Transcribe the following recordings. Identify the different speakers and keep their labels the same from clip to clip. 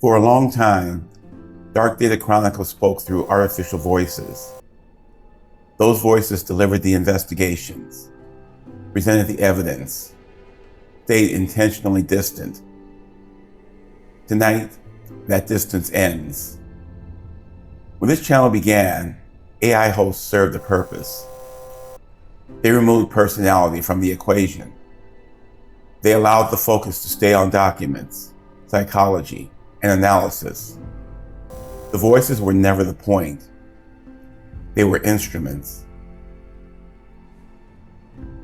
Speaker 1: For a long time, Dark Data Chronicles spoke through artificial voices. Those voices delivered the investigations, presented the evidence, stayed intentionally distant. Tonight, that distance ends. When this channel began, AI hosts served a purpose. They removed personality from the equation. They allowed the focus to stay on documents, psychology, and analysis. The voices were never the point. They were instruments.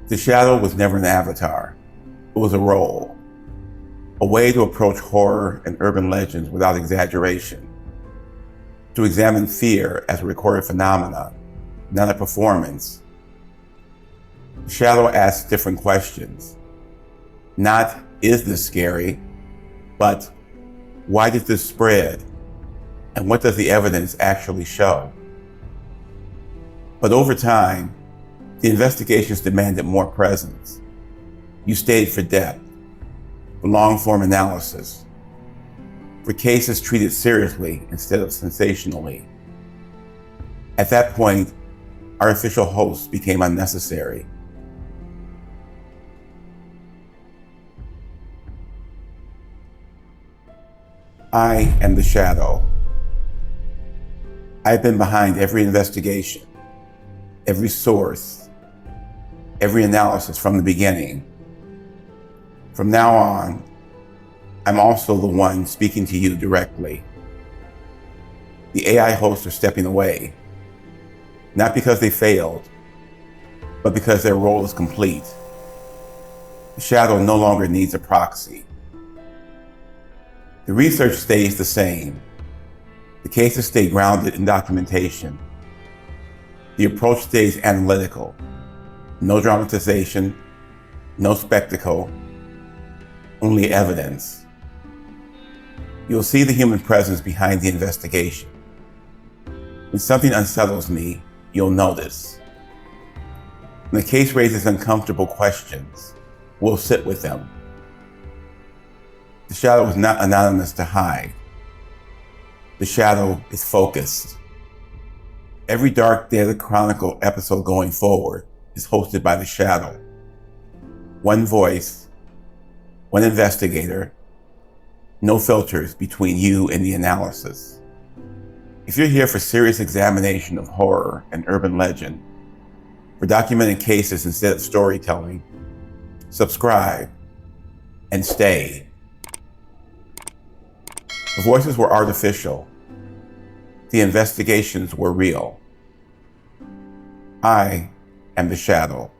Speaker 1: The shadow was never an avatar. It was a role, a way to approach horror and urban legends without exaggeration, to examine fear as a recorded phenomenon, not a performance. The shadow asks different questions. Not, is this scary, but why did this spread? And what does the evidence actually show? But over time, the investigations demanded more presence. You stayed for depth, for long-form analysis, for cases treated seriously instead of sensationally. At that point, artificial hosts became unnecessary. I am the shadow. I've been behind every investigation, every source, every analysis from the beginning. From now on, I'm also the one speaking to you directly. The AI hosts are stepping away, not because they failed, but because their role is complete. The shadow no longer needs a proxy. The research stays the same. The cases stay grounded in documentation. The approach stays analytical. No dramatization, no spectacle, only evidence. You'll see the human presence behind the investigation. When something unsettles me, you'll notice. When the case raises uncomfortable questions, we'll sit with them. The shadow is not anonymous to hide. The shadow is focused. Every Dark Data Chronicle episode going forward is hosted by the shadow. One voice, one investigator, no filters between you and the analysis. If you're here for serious examination of horror and urban legend, for documented cases instead of storytelling, subscribe and stay. The voices were artificial. The investigations were real. I am the shadow.